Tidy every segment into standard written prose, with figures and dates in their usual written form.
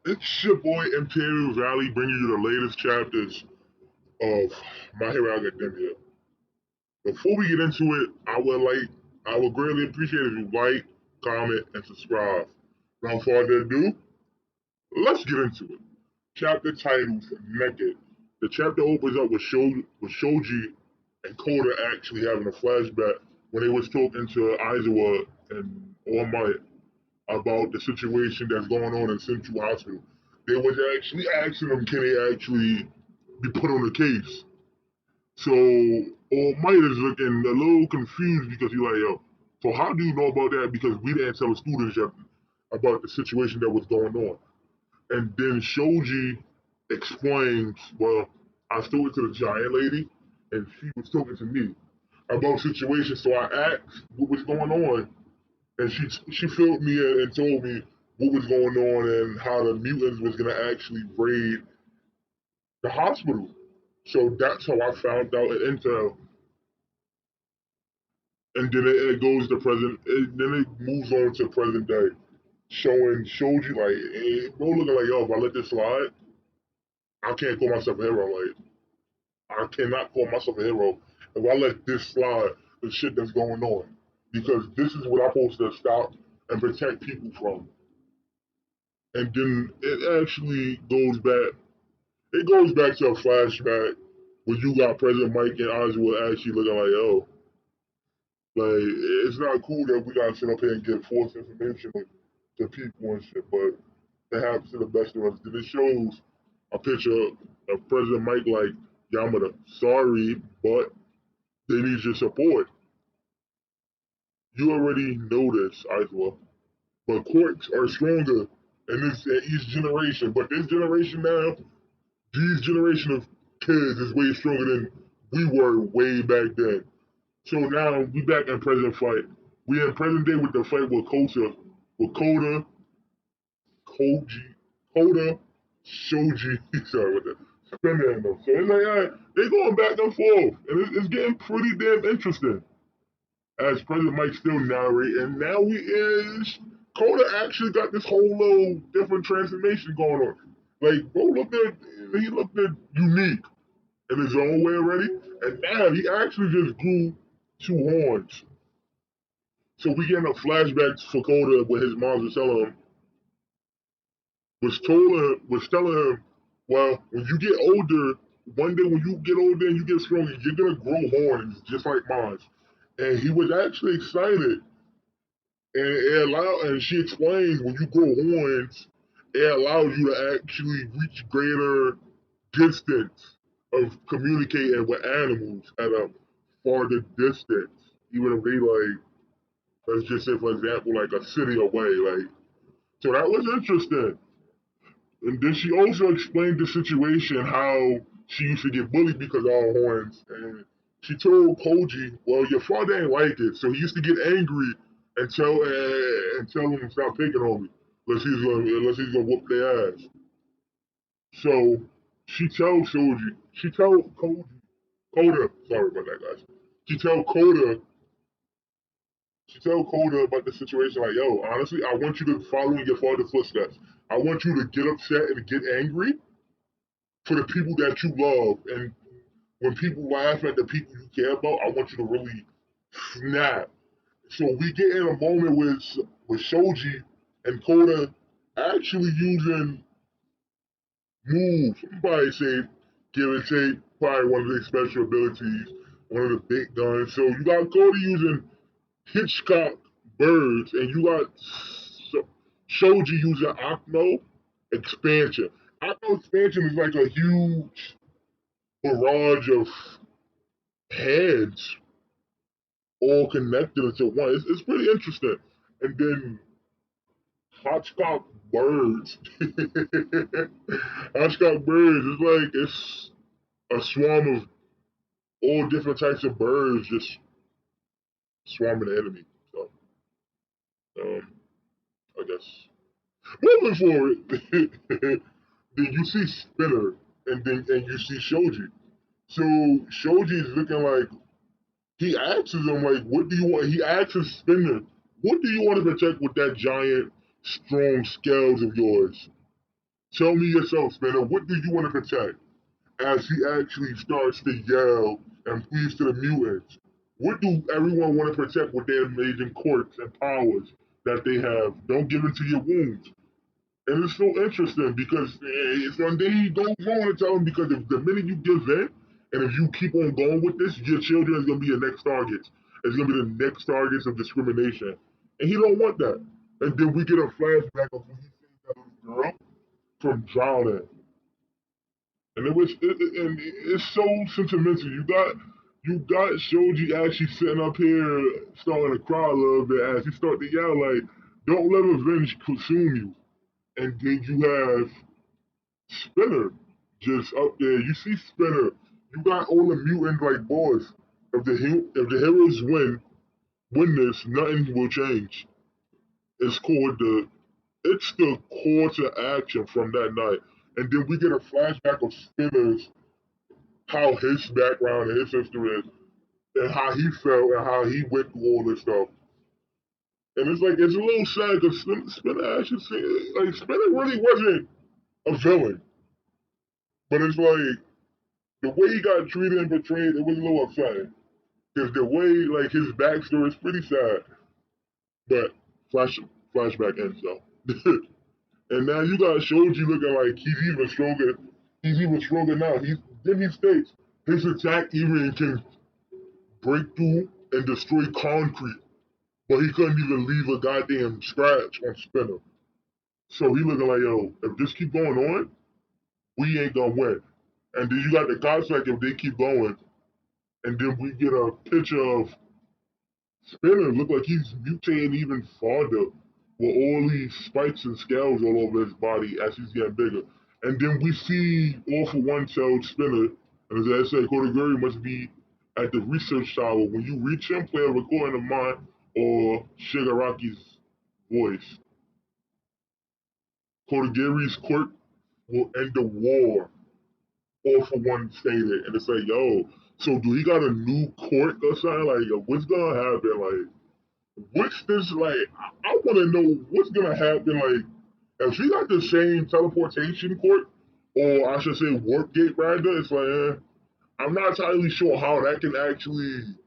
It's your boy Imperial Valley bringing you the latest chapters of My Hero Academia. Before we get into it, I would greatly appreciate if you like, comment, and subscribe. Without further ado, let's get into it. Chapter titled Naked. The chapter opens up with Shoji and Koda actually having a flashback when they was talking to Aizawa and All Might about the situation that's going on in Central Hospital. They was actually asking them, can they actually be put on the case? So All Might is looking a little confused because he's like, yo, so how do you know about that? Because we didn't tell the students yet about the situation that was going on. And then Shoji explains, well, I was talking to the giant lady, and she was talking to me about situations. So I asked what was going on, and she filled me in and told me what was going on and how the mutants was gonna actually raid the hospital. So that's how I found out intel, and then it goes to present. Then it moves on to present day, showed you like, hey, bro, looking like yo, if I let this slide, I can't call myself a hero. Like I cannot call myself a hero if I let this slide. The shit that's going on, because this is what I'm supposed to stop and protect people from. And then it actually goes back. It goes back to a flashback when you got President Mike and Oswald actually looking like, oh, like it's not cool that we gotta sit up here and get false information to people and shit, but it happens to the best of us. Then it shows a picture of President Mike like, Yamada, sorry, but they need your support. You already know this, Oswald. But quirks are stronger in each generation. But this generation now, these generation of kids is way stronger than we were way back then. So now we back in present fight. We in present day with the fight with Koda, Koji, Koda, Shoji. Sorry about that. Spinning them. So it's like, all right, they going back and forth, and it's getting pretty damn interesting. As President Mike still narrate, and now we is Koda actually got this whole little different transformation going on. Like, bro, he looked at unique in his own way already, and now he actually just grew two horns. So we getting a flashback for Koda where his mom was telling him, was telling him, well, when you get older, one day when you get older and you get stronger, you're gonna grow horns just like mine. And he was actually excited. And she explains when you grow horns, it allows you to actually reach greater distance of communicating with animals at a farther distance, even if they like, let's just say for example, like a city away. Like, so that was interesting. And then she also explained the situation how she used to get bullied because of her horns. And she told Koji, well, your father ain't like it. So he used to get angry and tell him to stop picking on me. Unless he's gonna whoop their ass. So she tell Koda, sorry about that guys. She tell Koda She tell Coda about the situation like, yo, honestly, I want you to follow in your father's footsteps. I want you to get upset and get angry for the people that you love. And when people laugh at the people you care about, I want you to really snap. So we get in a moment with Shoji and Coda actually using moves. Somebody say, give and take, probably one of their special abilities, one of the big guns. So you got Coda using Hitchcock birds, and you got Shoji using Akno expansion. Akno expansion is like a huge barrage of heads all connected into one. It's pretty interesting. And then Hitchcock birds. Hitchcock birds is like it's a swarm of all different types of birds just swarming the enemy. So um, I guess moving forward, then you see Spinner, and you see Shoji. So Shoji is looking like he asks him like, "What do you want?" He asks Spinner, "What do you want to protect with that giant, strong scales of yours?" Tell me yourself, Spinner, what do you want to protect? As he actually starts to yell and pleads to the mutants. What do everyone want to protect with their amazing quirks and powers that they have? Don't give into your wounds. And it's so interesting because one day he goes on to tell him because if the minute you give in and if you keep on going with this, your children is gonna be your next targets. It's gonna be the next targets of discrimination. And he don't want that. And then we get a flashback of when he saved that little girl from drowning. And and it's so sentimental. You got Shoji actually sitting up here starting to cry a little bit as he start to yell like, "Don't let revenge consume you." And then you have Spinner just up there. You see Spinner. You got all the mutants like, boys. If the heroes win this, nothing will change. It's called the call to action from that night. And then we get a flashback of Spinner's how his background and his history is, and how he felt and how he went through all this stuff. And it's like it's a little sad because Spinner actually like Spinner really wasn't a villain, but it's like the way he got treated and portrayed, it was a little upsetting. Because the way like his backstory is pretty sad, but flashback ends though. And now you got Shoji looking like he's even stronger. He's even stronger now. Then he states his attack even can break through and destroy concrete, but he couldn't even leave a goddamn scratch on Spinner. So he looking like, yo, if this keep going on, we ain't gonna win. And then you got the cops like if they keep going, and then we get a picture of Spinner look like he's mutating even farther with all these spikes and scales all over his body as he's getting bigger. And then we see All for One tell Spinner, and as I said, Kurogiri must be at the research tower. When you reach him, play a recording of mine or Shigaraki's voice. Kurogiri's quirk will end the war. All for One stated, and it's like, yo, so do he got a new quirk or something? Like, yo, what's gonna happen? Like, what's this like? I want to know what's gonna happen. Like, if she got the same teleportation quirk, or I should say warp gate rather, it's like I'm not entirely sure how that can actually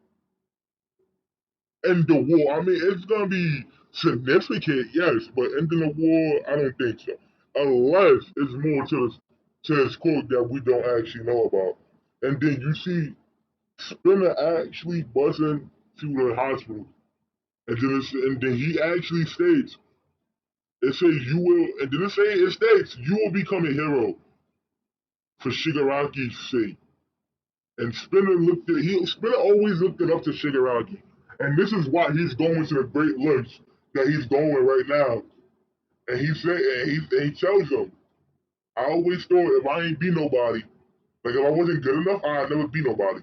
end the war. I mean, it's gonna be significant, yes, but ending the war, I don't think so. Unless it's more to his quirk that we don't actually know about. And then you see Spinner actually buzzing to the hospital, and then he actually states it says you will, and then it states you will become a hero for Shigaraki's sake. And Spinner always looked it up to Shigaraki, and this is why he's going to the great lengths that he's going right now. And he tells him, I always thought if I ain't be nobody, like if I wasn't good enough, I'd never be nobody.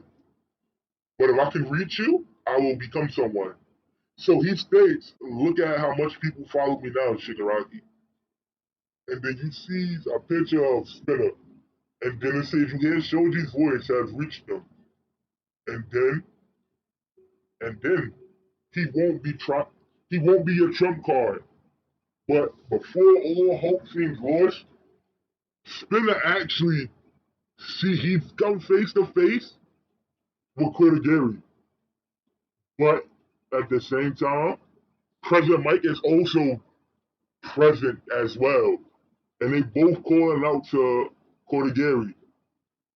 But if I can reach you, I will become someone. So he states, look at how much people follow me now, Shigaraki. And then you see a picture of Spinner. And then it says you hear Shoji's voice has reached them. And then, and then he won't be he won't be your trump card. But before all hope seems lost, Spinner actually he's come face to face with Kurogiri. But at the same time, President Mike is also present as well. And they both calling out to Kurogiri.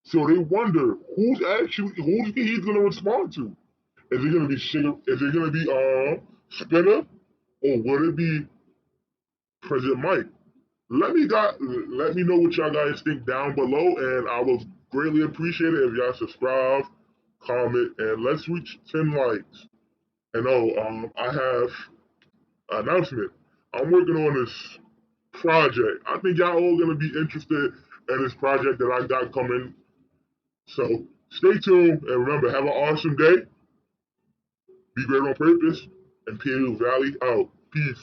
So they wonder who's he's gonna respond to. Is it gonna be Is it gonna be Spinner, or will it be President Mike? Let me know what y'all guys think down below, and I will greatly appreciate it if y'all subscribe, comment, and let's reach 10 likes. And I have an announcement. I'm working on this project. I think y'all all gonna be interested in this project that I got coming. So stay tuned and remember, have an awesome day. Be great on purpose, and PA Valley out. Peace.